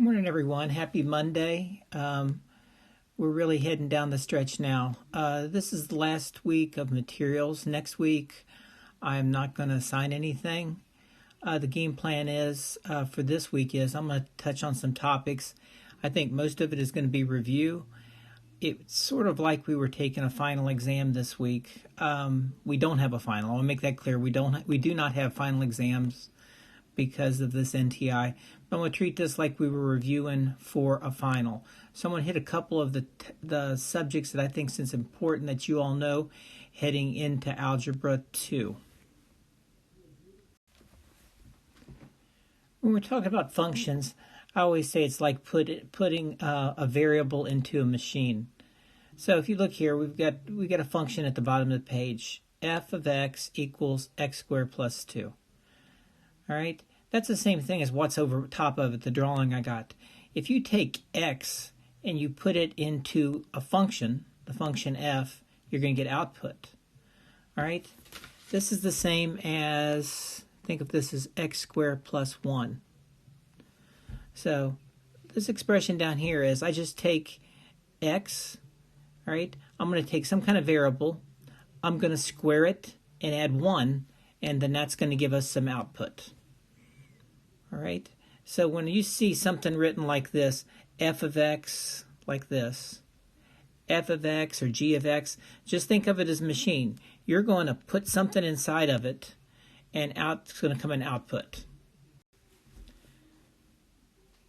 Morning, everyone. Happy Monday. We're really heading down the stretch now. This is the last week of materials. Next week, I'm not going to assign anything. The game plan is for this week is I'm going to touch on some topics. I think most of it is going to be review. It's sort of like we were taking a final exam this week. We don't have a final. I'll make that clear. We do not have final exams because of this NTI. But I'm going to treat this like we were reviewing for a final. So I'm going to hit a couple of the subjects that I think is important that you all know heading into Algebra 2. When we're talking about functions, I always say it's like putting a variable into a machine. So if you look here, we got a function at the bottom of the page. F of x equals x squared plus 2. All right, that's the same thing as what's over top of it, the drawing I got. If you take x and you put it into a function, the function f, you're going to get output. All right, this is the same as, think of this as x squared plus 1. So this expression down here is I just take x, all right, I'm going to take some kind of variable, I'm going to square it and add 1, and then that's going to give us some output. All right, so when you see something written like this, f of x, like this, f of x or g of x, just think of it as a machine. You're going to put something inside of it, and out it's going to come an output.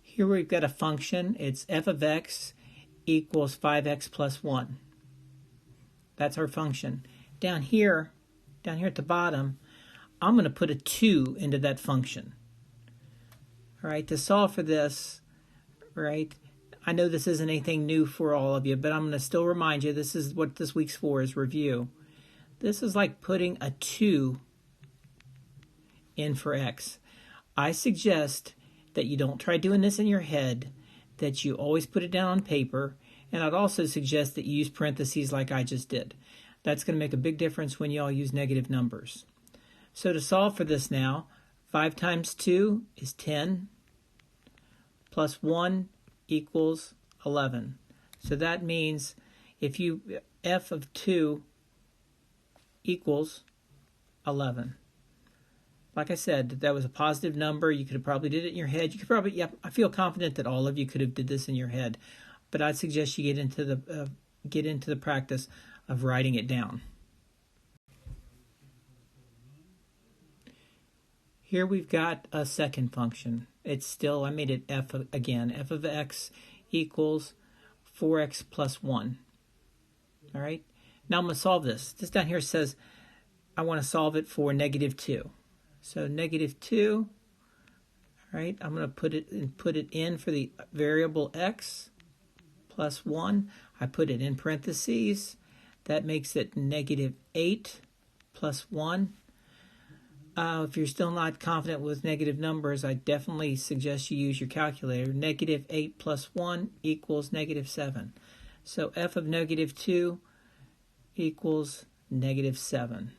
Here we've got a function. It's f of x equals 5x plus 1. That's our function. Down here at the bottom, I'm going to put a 2 into that function. All right, to solve for this, right, I know this isn't anything new for all of you, but I'm going to still remind you, this is what this week's for, is review. This is like putting a 2 in for x. I suggest that you don't try doing this in your head, that you always put it down on paper, and I'd also suggest that you use parentheses like I just did. That's going to make a big difference when you all use negative numbers. So to solve for this now, 5 times 2 is 10, plus 1 equals 11. So that means if you f of 2 equals 11. Like I said, that was a positive number. You could have probably did it in your head. You could probably, yeah, I feel confident that all of you could have did this in your head, but I'd suggest you get into the practice of writing it down. Here we've got a second function. It's still, I made it f again. F of x equals 4x plus 1. All right. Now I'm going to solve this. This down here says I want to solve it for negative 2. So negative 2, all right, I'm going to put it in for the variable x plus 1. I put it in parentheses. That makes it negative 8 plus 1. If you're still not confident with negative numbers, I definitely suggest you use your calculator. Negative 8 plus 1 equals negative 7. So f of negative 2 equals negative 7.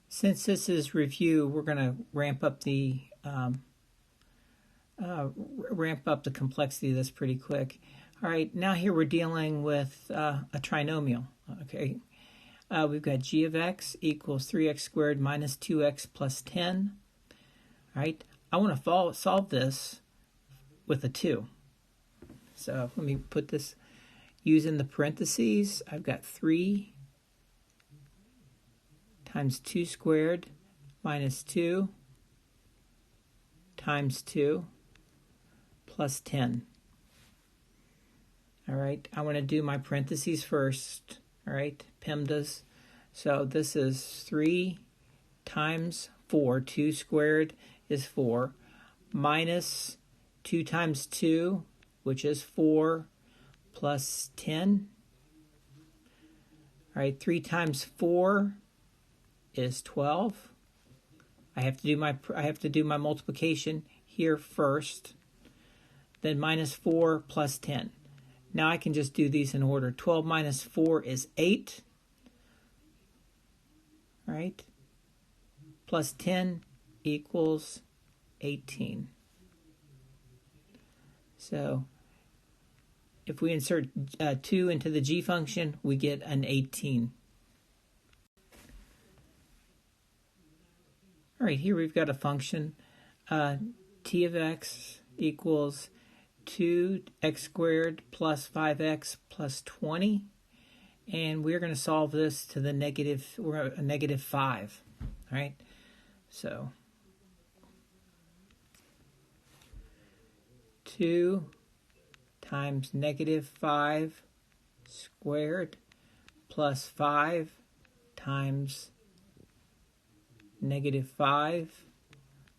Since this is review, we're going to ramp up the complexity of this pretty quick. All right, now here we're dealing with a trinomial. Okay, we've got g of x equals 3x squared minus 2x plus 10. All right, I want to solve this with a 2. So let me put this using the parentheses. I've got 3 times 2 squared minus 2 times 2 plus 10. All right, I want to do my parentheses first. All right, PEMDAS. So this is 3 times 4. 2 squared is 4. Minus 2 times 2, which is 4, plus 10. All right, 3 times 4 is 12. I have to do my multiplication here first. Then minus 4 plus 10. Now I can just do these in order. 12 minus 4 is 8. Right? Plus 10 equals 18. So if we insert 2 into the g function, we get an 18. All right, here we've got a function. T of x equals 2x squared plus 5x plus 20. And we're going to solve this to the negative 5. All right, so 2 times negative 5 squared plus 5 times negative 5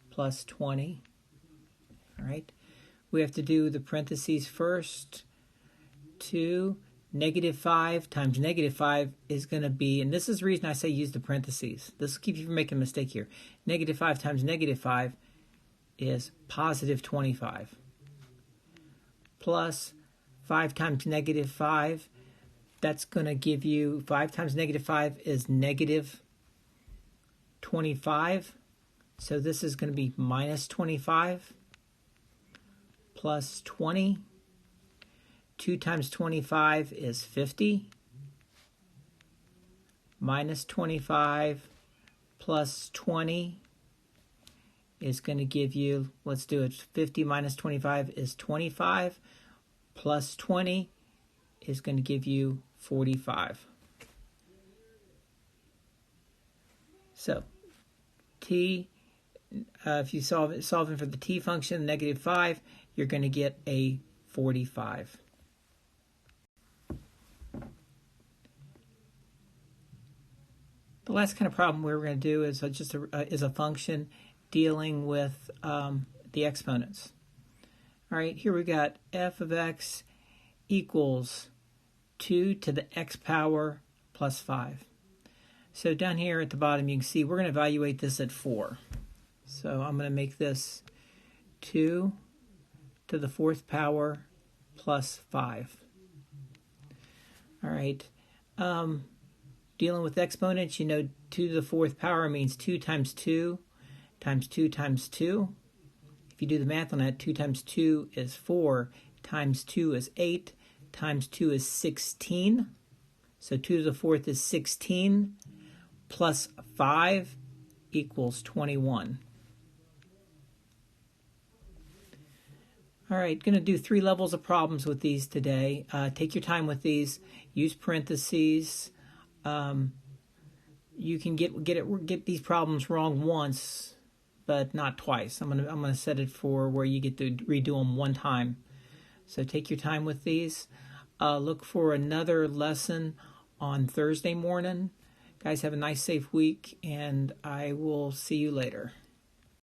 plus 20. All right, we have to do the parentheses first. 2 negative 5 times negative 5 is going to be, and this is the reason I say use the parentheses. This will keep you from making a mistake here. Negative 5 times negative 5 is positive 25. Plus 5 times negative 5, that's going to give you, 5 times negative 5 is negative 25. So this is going to be minus 25 plus 20. 2 times 25 is 50. Minus 25 plus 20 is going to give you, let's do it, 50 minus 25 is 25. Plus 20 is going to give you 45. So t, if you solving for the t function, negative 5, you're going to get a 45. The last kind of problem we're going to do is just a function dealing with the exponents. All right, here we got f of x equals 2 to the x power plus 5. So down here at the bottom, you can see we're going to evaluate this at 4. So I'm going to make this 2 to the 4th power plus 5. All right. Dealing with exponents, you know 2 to the 4th power means 2 times 2 times 2 times 2. If you do the math on that, 2 times 2 is 4, times 2 is 8, times 2 is 16. So 2 to the 4th is 16, plus 5 equals 21. All right, going to do 3 levels of problems with these today. Take your time with these. Use parentheses. You can get these problems wrong once, but not twice. I'm gonna set it for where you get to redo them one time. So take your time with these. Look for another lesson on Thursday morning. Guys, have a nice, safe week, and I will see you later.